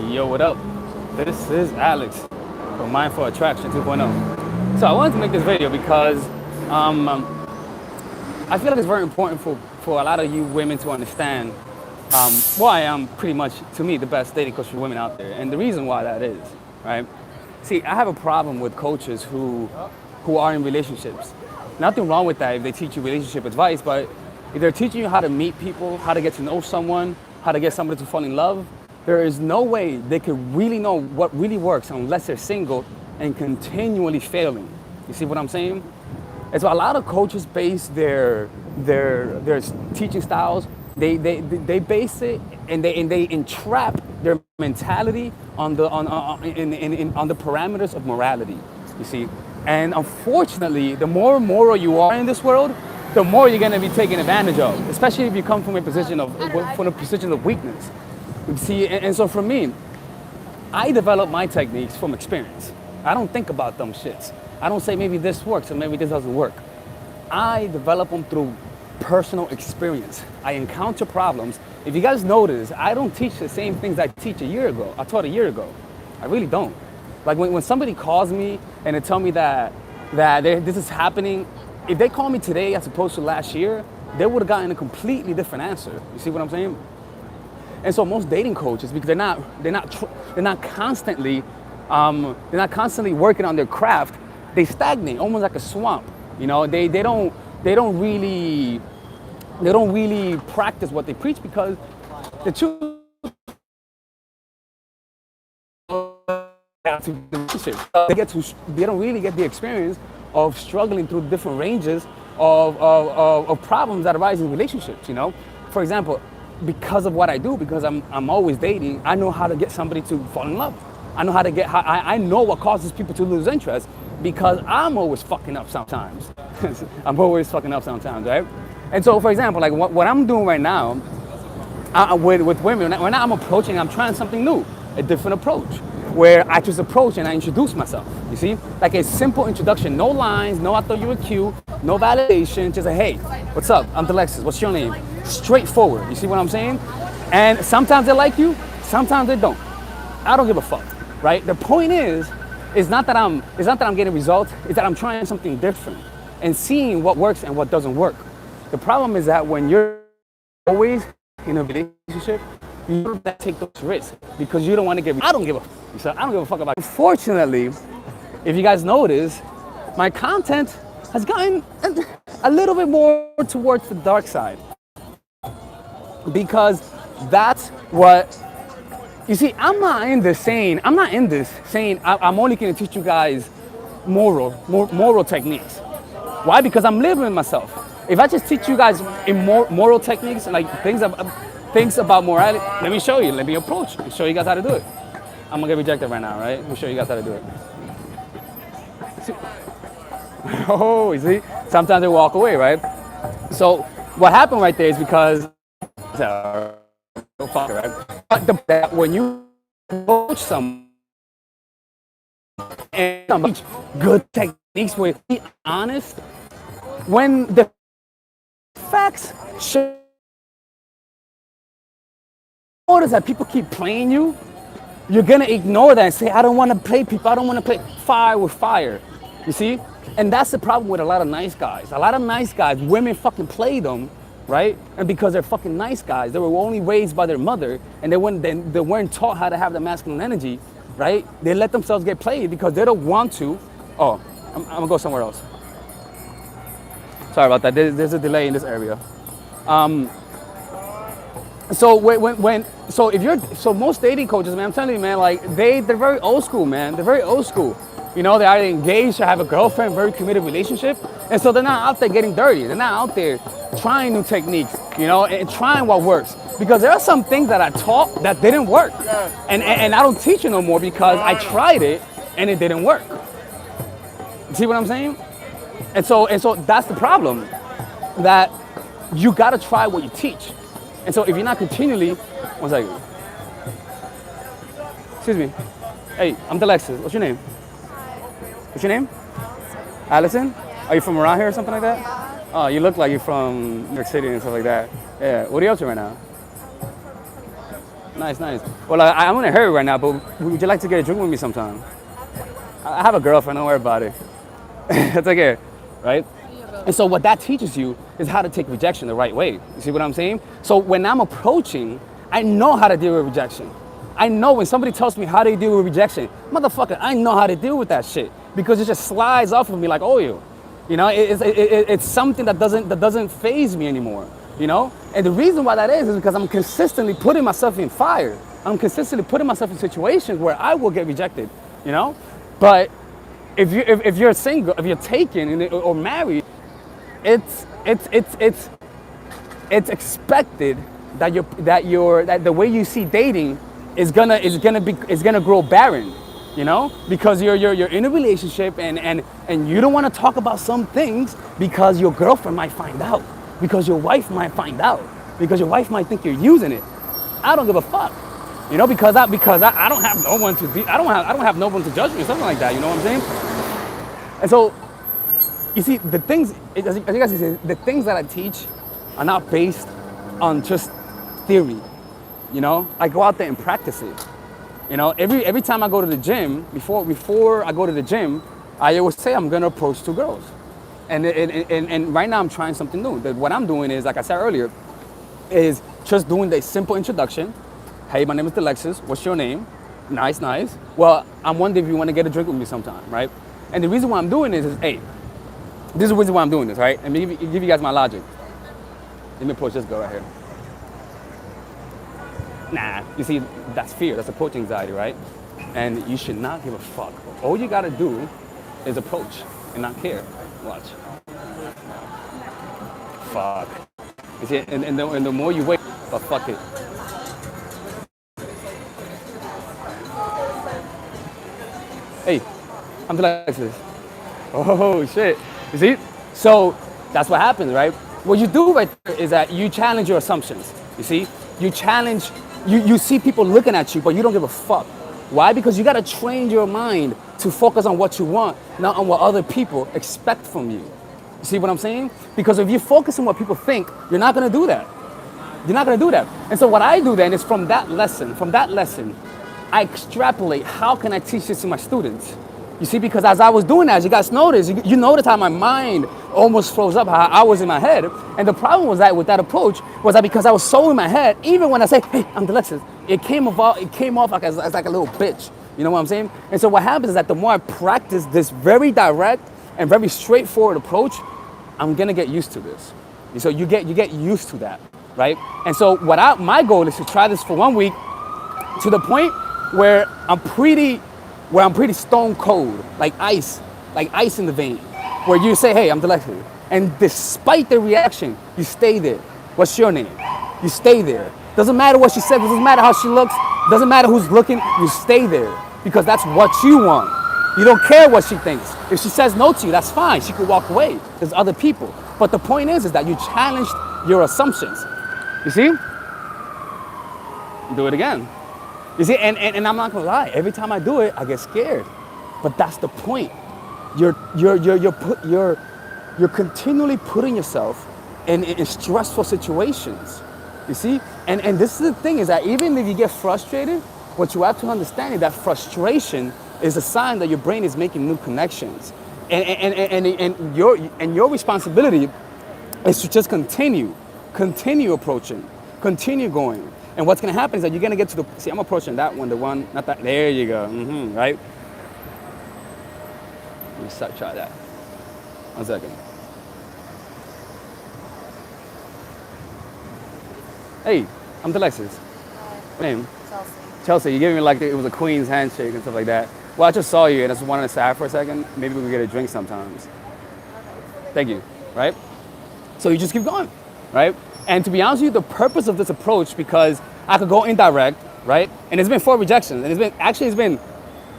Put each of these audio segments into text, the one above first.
Yo, what up? This is Alex from Mindful Attraction 2.0. So I wanted to make this video because I feel like it's very important for a lot of you women to understand why I'm pretty much, to me, the best dating coach for women out there. And the reason why that is, right? See, I have a problem with coaches who are in relationships. Nothing wrong with that if they teach you relationship advice, but if they're teaching you how to meet people, how to get to know someone, how to get somebody to fall in love, there is no way they could really know what really works unless they're single and continually failing. You see what I'm saying? And so a lot of coaches base their teaching styles, they base it and they entrap their mentality on the parameters of morality. You see? And unfortunately, the more moral you are in this world, the more you're gonna be taken advantage of, especially if you come from a position of weakness. You see, and so for me, I develop my techniques from experience. I don't think about dumb shits. I don't say maybe this works or maybe this doesn't work. I develop them through personal experience. I encounter problems. If you guys notice, I don't teach the same things I taught a year ago. I really don't. Like when somebody calls me and they tell me that this is happening, if they call me today as opposed to last year, they would have gotten a completely different answer. You see what I'm saying? And so most dating coaches, because they're not constantly working on their craft, they stagnate almost like a swamp. You know, they don't really practice what they preach because the truth they don't really get the experience of struggling through different ranges of problems that arise in relationships. You know, for example, because of what I do, because I'm always dating, I know how to get somebody to fall in love. I know how to I know what causes people to lose interest because I'm always fucking up sometimes. Right? And so, for example, like what I'm doing right now with women, when I'm approaching, I'm trying something new, a different approach, where I just approach and I introduce myself. You see, like a simple introduction, no lines, no I thought you were cute, no validation, just a hey, what's up? I'm Delexis. What's your name? Straightforward. You see what I'm saying? And sometimes they like you, sometimes they don't. I don't give a fuck, right? The point is not that I'm getting results, it's that I'm trying something different and seeing what works and what doesn't work. The problem is that when you're always in a relationship, you don't take those risks because you don't want to get. I don't give a fuck about it. Unfortunately, if you guys notice, my content has gotten a little bit more towards the dark side because that's what. You see, I'm not in this saying I'm only going to teach you guys moral techniques. Why? Because I'm living myself. If I just teach you guys in moral techniques, like things about morality, let me show you. Let me approach and show you guys how to do it. I'm gonna get rejected right now, right? Let me show you guys how to do it. See? Oh, you see? Sometimes they walk away, right? So what happened right there is because right? But when you coach someone and teach good techniques, where be honest, when the facts show notice that people keep playing you, you're gonna ignore that and say, I don't wanna play people, I don't wanna play fire with fire. You see? And that's the problem with a lot of nice guys. A lot of nice guys, women fucking play them, right? And because they're fucking nice guys, they were only raised by their mother and they weren't taught how to have the masculine energy, right? They let themselves get played because they don't want to. Oh, I'm gonna go somewhere else. Sorry about that, there's a delay in this area. So most dating coaches, man, I'm telling you, man, like they're very old school, man. They're very old school. You know, they're either engaged or have a girlfriend, very committed relationship, and so they're not out there getting dirty. They're not out there trying new techniques, you know, and trying what works. Because there are some things that I taught that didn't work, and I don't teach it no more because I tried it and it didn't work. See what I'm saying? And so that's the problem, that you gotta try what you teach. And so if you're not continually, one second. Excuse me. Hey, I'm Delexis. What's your name? What's your name? Allison? Are you from around here or something like that? Oh, you look like you're from New York City and stuff like that. Yeah. What are you up to right now? Nice, nice. Well, I'm in a hurry right now, but would you like to get a drink with me sometime? I have a girlfriend, don't worry about it. It's okay, right? And so what that teaches you is how to take rejection the right way. You see what I'm saying? So when I'm approaching, I know how to deal with rejection. I know when somebody tells me how they deal with rejection, motherfucker, I know how to deal with that shit because it just slides off of me like oil. You know, it's something that doesn't faze me anymore. You know, and the reason why that is because I'm consistently putting myself in fire. I'm consistently putting myself in situations where I will get rejected. You know, but if you're single, if you're taken or married, it's expected that the way you see dating is gonna grow barren, you know, because you're in a relationship and you don't want to talk about some things because your girlfriend might find out, because your wife might find out, because your wife might think you're using it. I don't give a fuck, you know, because I don't have no one to I don't have no one to judge me or something like that. You know what I'm saying? And so, you see, the things as you guys say, the things that I teach are not based on just theory. You know, I go out there and practice it. You know, every time I go to the gym, before I go to the gym, I always say I'm gonna approach two girls. And right now I'm trying something new. What I'm doing is, like I said earlier, is just doing the simple introduction. Hey, my name is Alexis. What's your name? Nice, nice. Well, I'm wondering if you want to get a drink with me sometime, right? And the reason why I'm doing this is, hey, this is the reason why I'm doing this, right? Let me give you guys my logic. Let me approach this girl right here. Nah, you see, that's fear. That's approach anxiety, right? And you should not give a fuck. All you gotta do is approach and not care. Watch. Fuck. You see, and the more you wait, but fuck it. Hey, I'm Alexis. Oh shit. You see? So that's what happens, right? What you do right there is that you challenge your assumptions. You see? You challenge, you see people looking at you, but you don't give a fuck. Why? Because you gotta train your mind to focus on what you want, not on what other people expect from you. You see what I'm saying? Because if you focus on what people think, you're not gonna do that. You're not gonna do that. And so what I do then is from that lesson, I extrapolate, how can I teach this to my students? You see, because as I was doing that, as you guys noticed, you noticed how my mind almost froze up, how I was in my head. And the problem was that with that approach was that because I was so in my head, even when I say, hey, I'm Alexis, it came off like as like a little bitch. You know what I'm saying? And so what happens is that the more I practice this very direct and very straightforward approach, I'm gonna get used to this. So you get used to that, right? And so my goal is to try this for 1 week to the point where I'm pretty stone cold, like ice in the vein, where you say, hey, I'm Alexis. And despite the reaction, you stay there. What's your name? You stay there. Doesn't matter what she says, doesn't matter how she looks, doesn't matter who's looking, you stay there because that's what you want. You don't care what she thinks. If she says no to you, that's fine. She could walk away. There's other people. But the point is that you challenged your assumptions. You see? Do it again. You see, and I'm not gonna lie, every time I do it, I get scared. But that's the point. You're continually putting yourself in stressful situations. You see? And this is the thing, is that even if you get frustrated, what you have to understand is that frustration is a sign that your brain is making new connections. And your responsibility is to just continue approaching, continue going. And what's gonna happen is that you're gonna get to the, see, I'm approaching that one, not that, there you go, right? Let me try that. 1 second. Hey, I'm Alexis. Name? Chelsea. Chelsea, you gave me like it was a queen's handshake and stuff like that. Well, I just saw you and I just wanted to say hi for a second. Maybe we could get a drink sometimes. Thank you, right? So you just keep going, right? And to be honest with you, the purpose of this approach, because I could go indirect, right? And it's been 4 rejections, and it's been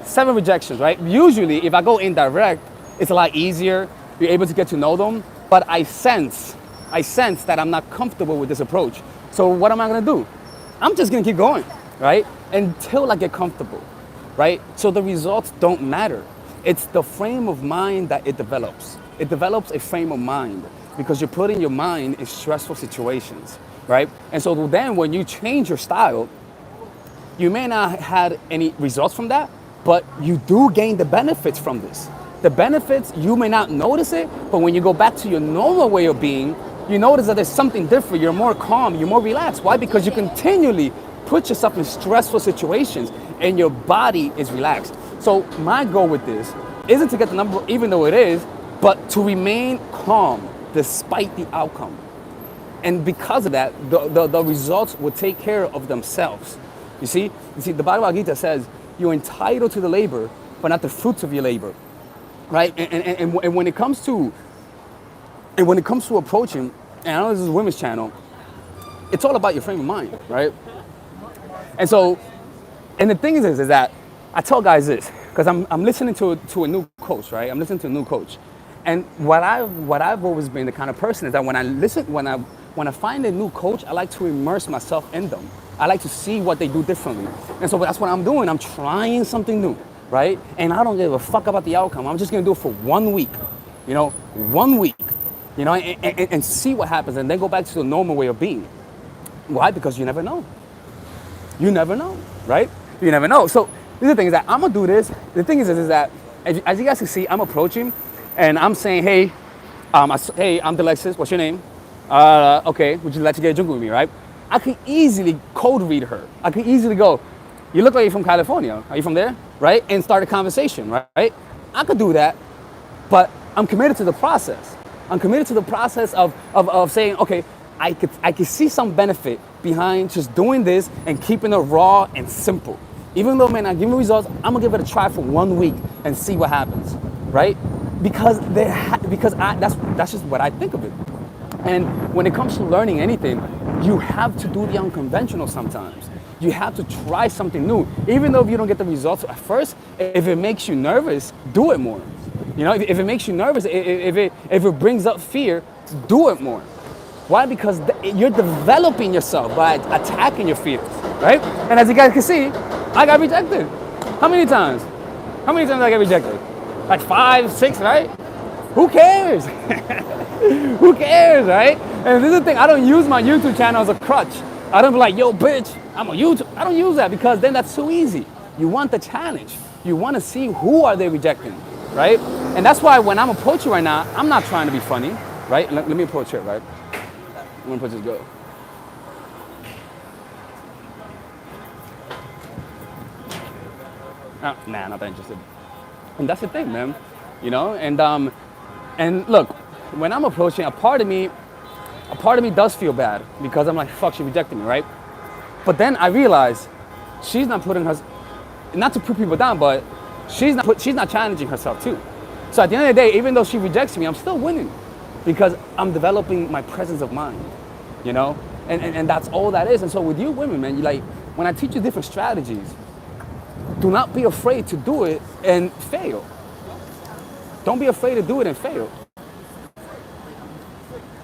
7 rejections, right? Usually, if I go indirect, it's a lot easier. You're able to get to know them. But I sense that I'm not comfortable with this approach. So what am I gonna do? I'm just gonna keep going, right? Until I get comfortable, right? So the results don't matter. It's the frame of mind that it develops. It develops a frame of mind because you're putting your mind in stressful situations, right? And so then when you change your style, You may not have had any results from that, but you do gain the benefits from this. The benefits, you may not notice it, but when you go back to your normal way of being, you notice that there's something different. You're more calm, you're more relaxed. Why? Because you continually put yourself in stressful situations and your body is relaxed. So my goal with this isn't to get the number, even though it is, but to remain calm despite the outcome. And because of that, the results will take care of themselves. You see, the Bhagavad Gita says, you're entitled to the labor, but not the fruits of your labor, right? And when it comes to approaching, and I know this is a women's channel, it's all about your frame of mind, right? And so, and the thing is that I tell guys this, because I'm listening to a new coach, right? I'm listening to a new coach. And what I've always been the kind of person is that when I find a new coach, I like to immerse myself in them. I like to see what they do differently. And so that's what I'm doing. I'm trying something new, right? And I don't give a fuck about the outcome. I'm just gonna do it for 1 week, 1 week, and see what happens and then go back to the normal way of being. Why? Because you never know. You never know, right? You never know. So the thing is that I'm gonna do this. The thing is that, as you guys can see, I'm approaching and I'm saying, hey, I'm Delexis, what's your name? Okay, would you like to get a drink with me, right? I could easily code read her. I could easily go, you look like you're from California. Are you from there? Right? And start a conversation, right? I could do that, but I'm committed to the process. I'm committed to the process of saying, okay, I could see some benefit behind just doing this and keeping it raw and simple. Even though it may not give me results, I'm gonna give it a try for 1 week and see what happens, right? Because that's just what I think of it. And when it comes to learning anything, you have to do the unconventional sometimes. You have to try something new. Even though if you don't get the results at first, if it makes you nervous, do it more. If it makes you nervous, if it brings up fear, do it more. Why? Because you're developing yourself by attacking your fears, right? And as you guys can see, I got rejected. How many times? How many times did I get rejected? Like 5, 6, right? Who cares? Who cares, right? And this is the thing, I don't use my YouTube channel as a crutch. I don't be like, yo, bitch, I'm on YouTube. I don't use that because then that's too easy. You want the challenge. You want to see who are they rejecting, right? And that's why when I'm approaching right now, I'm not trying to be funny, right? Let me approach it, right? I'm gonna approach this girl. Nah, not that interested. And that's the thing, man. And look, when I'm approaching, a part of me does feel bad because I'm like, fuck, she rejected me, right? But then I realize she's not putting her, not to put people down, but she's not challenging herself too. So at the end of the day, even though she rejects me, I'm still winning because I'm developing my presence of mind, and that's all that is. And so with you women, man, when I teach you different strategies, do not be afraid to do it and fail. Don't be afraid to do it and fail.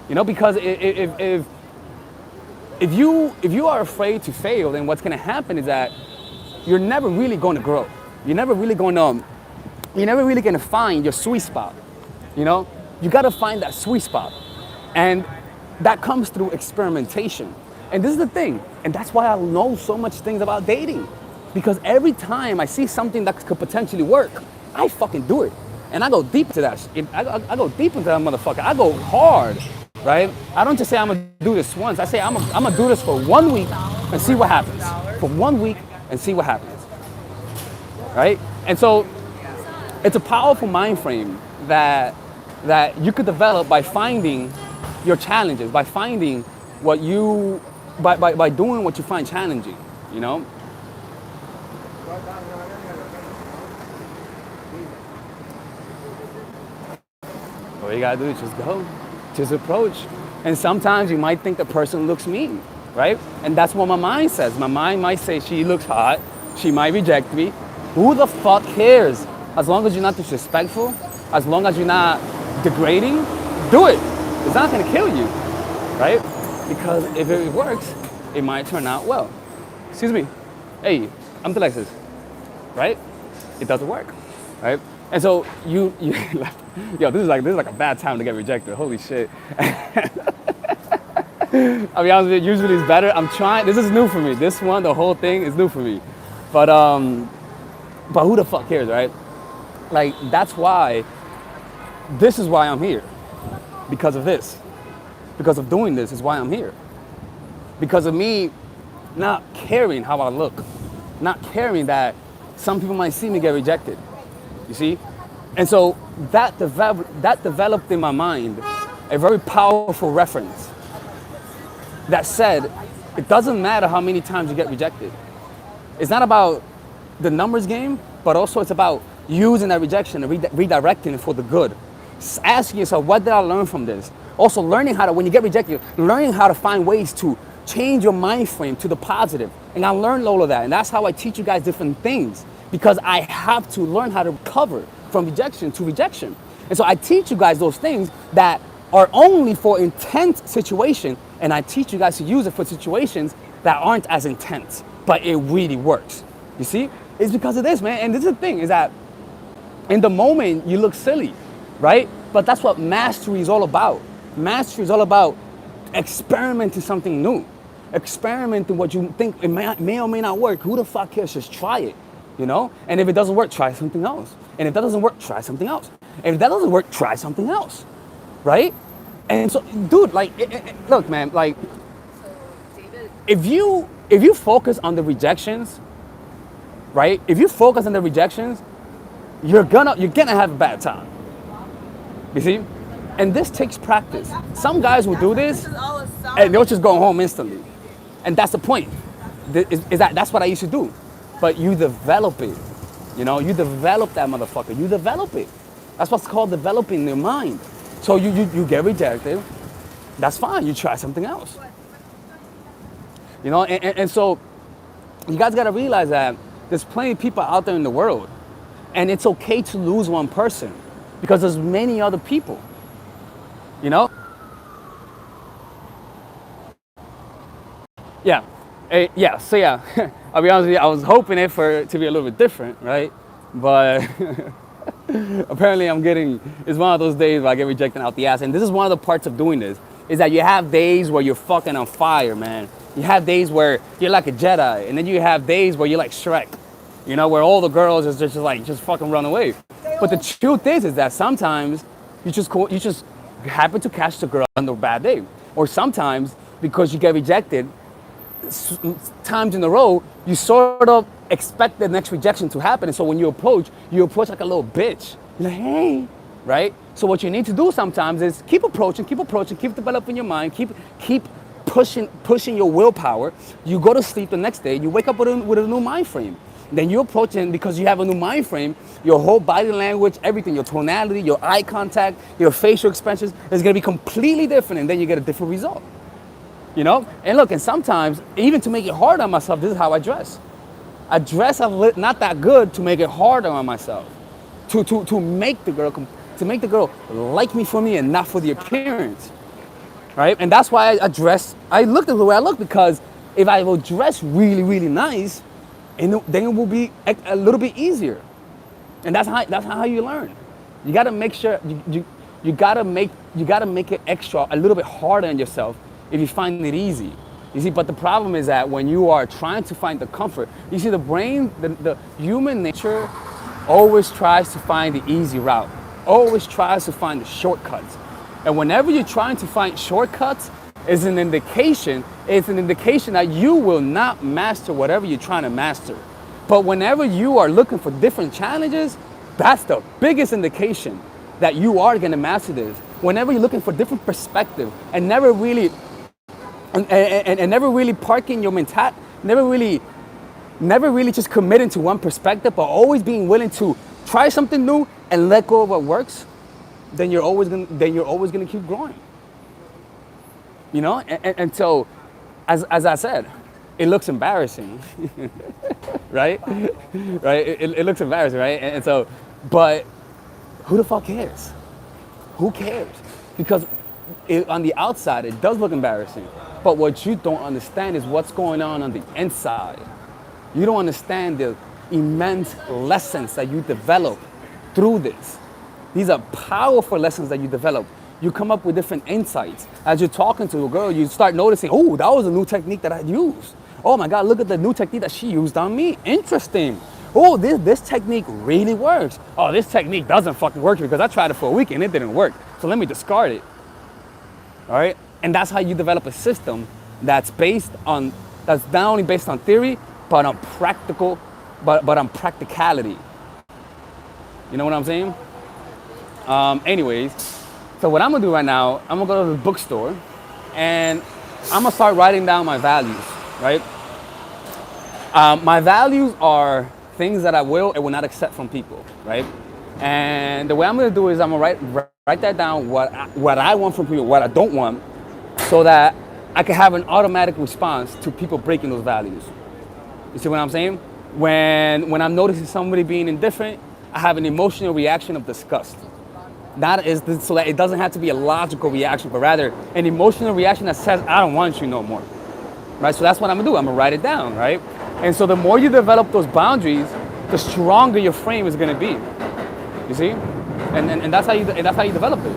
Because if you are afraid to fail, then what's going to happen is that you're never really going to grow. You're never really going to find your sweet spot. You got to find that sweet spot, and that comes through experimentation. And this is the thing, and that's why I know so much things about dating, because every time I see something that could potentially work, I fucking do it. And I go deep into that. I go deep into that motherfucker. I go hard, right? I don't just say I'm gonna do this once. I say I'm gonna do this for 1 week and see what happens. For 1 week and see what happens, right? And so it's a powerful mind frame that you could develop by finding your challenges, by finding by doing what you find challenging, All you gotta do is just go, just approach. And sometimes you might think the person looks mean, right? And that's what my mind says. My mind might say she looks hot, she might reject me. Who the fuck cares? As long as you're not disrespectful, as long as you're not degrading, do it. It's not gonna kill you, right? Because if it works, it might turn out well. Excuse me. Hey, I'm Delexis, right? It doesn't work, right? And so you yo, this is like a bad time to get rejected. Holy shit. I'll be honest with you, usually it's better. I'm trying, this is new for me. This one, the whole thing is new for me. But who the fuck cares, right? Like, that's why, this is why I'm here. Because of this. Because of doing this is why I'm here. Because of me not caring how I look. Not caring that some people might see me get rejected. You see? And so that developed in my mind a very powerful reference that said, it doesn't matter how many times you get rejected. It's not about the numbers game, but also it's about using that rejection and redirecting it for the good. Asking yourself, what did I learn from this? Also learning how to, when you get rejected, learning how to find ways to change your mind frame to the positive. And I learned all of that. And that's how I teach you guys different things, because I have to learn how to recover from rejection to rejection. And so I teach you guys those things that are only for intense situation, and I teach you guys to use it for situations that aren't as intense, but it really works. You see? It's because of this, man. And this is the thing, is that in the moment you look silly, right? But that's what mastery is all about. Mastery is all about experimenting something new. Experimenting what you think it may or may not work. Who the fuck cares? Just try it, you know? And if it doesn't work, try something else. And if that doesn't work, try something else. And if that doesn't work, try something else, right? And so, dude, like, look, man, like, if you focus on the rejections, right? If you focus on the rejections, you're gonna have a bad time. You see? And this takes practice. Some guys will do this and they'll just go home instantly. And that's the point. That's what I used to do. But you develop it. You know, you develop that motherfucker. You develop it. That's what's called developing your mind. So you get rejected. That's fine. You try something else. You know, and so you guys got to realize that there's plenty of people out there in the world. And it's okay to lose one person because there's many other people. You know? Yeah. Yeah, so yeah, I'll be honest with you, I was hoping it to be a little bit different, right? But apparently it's one of those days where I get rejected out the ass. And this is one of the parts of doing this, is that you have days where you're fucking on fire, man. You have days where you're like a Jedi, and then you have days where you're like Shrek, you know, where all the girls is just fucking run away. But the truth is that sometimes you just happen to catch the girl on the bad day. Or sometimes, because you get rejected times in a row, you sort of expect the next rejection to happen. And so when you approach like a little bitch. You're like, hey, right? So what you need to do sometimes is keep approaching, keep developing your mind, keep pushing your willpower. You go to sleep the next day, you wake up with a new mind frame. Then you approach it, because you have a new mind frame, your whole body language, everything, your tonality, your eye contact, your facial expressions is going to be completely different, and then you get a different result. You know? And look, and sometimes, even to make it hard on myself, this is how I dress. I dress not that good to make it harder on myself. To make the girl like me for me and not for the appearance. Right? And that's why I look the way I look, because if I will dress really, really nice, and then it will be a little bit easier. And that's how you learn. You gotta make sure you gotta make it extra a little bit harder on yourself if you find it easy. You see, but the problem is that when you are trying to find the comfort, you see, the brain, the human nature always tries to find the easy route, always tries to find the shortcuts. And whenever you're trying to find shortcuts, it's an indication that you will not master whatever you're trying to master. But whenever you are looking for different challenges, that's the biggest indication that you are going to master this. Whenever you're looking for different perspective and never really parking your mentality, never really just committing to one perspective, but always being willing to try something new and let go of what works, then you're always gonna keep growing. You know, and so, as I said, it looks embarrassing, right? Right? It looks embarrassing, right? And so, but who the fuck cares? Who cares? Because on the outside, it does look embarrassing. But what you don't understand is what's going on the inside. You don't understand the immense lessons that you develop through this. These are powerful lessons that you develop You come up with different insights. As you're talking to a girl, you start noticing, oh, that was a new technique that I used. Oh my God, look at the new technique that she used on me. Interesting. Oh, this technique really works. Oh, this technique doesn't fucking work because I tried it for a week and it didn't work. So let me discard it. All right? And that's how you develop a system that's not only based on theory, but on but on practicality. You know what I'm saying? Anyways, so what I'm gonna do right now, I'm gonna go to the bookstore and I'm gonna start writing down my values, right? My values are things that I will and will not accept from people, right? And the way I'm gonna do is I'm gonna write that down, what I want from people, what I don't want, so that I can have an automatic response to people breaking those values. You see what I'm saying? When I'm noticing somebody being indifferent, I have an emotional reaction of disgust. That is so that it doesn't have to be a logical reaction, but rather an emotional reaction that says, I don't want you no more. Right? So that's what I'm gonna do. I'm gonna write it down, right? And so the more you develop those boundaries, the stronger your frame is gonna be. You see? And that's how you develop it.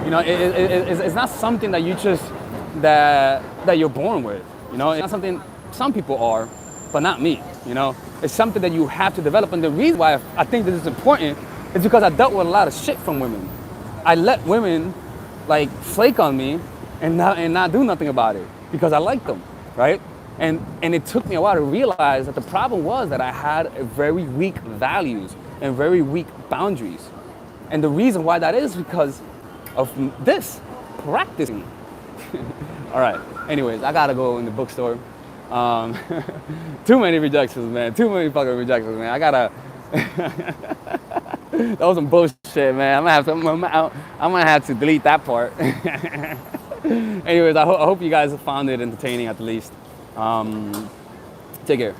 You know, it's not something that you just that you're born with. You know, it's not something some people are, but not me. You know, it's something that you have to develop. And the reason why I think this is important is because I dealt with a lot of shit from women. I let women like flake on me and not do nothing about it because I liked them, right? And it took me a while to realize that the problem was that I had very weak values and very weak boundaries. And the reason why that is because of this, practicing. All right, anyways, I gotta go in the bookstore. Too many rejections, man. Too many fucking rejections, man. I gotta... That was some bullshit, man. I'm gonna have to delete that part. Anyways, I hope you guys found it entertaining at least. Take care.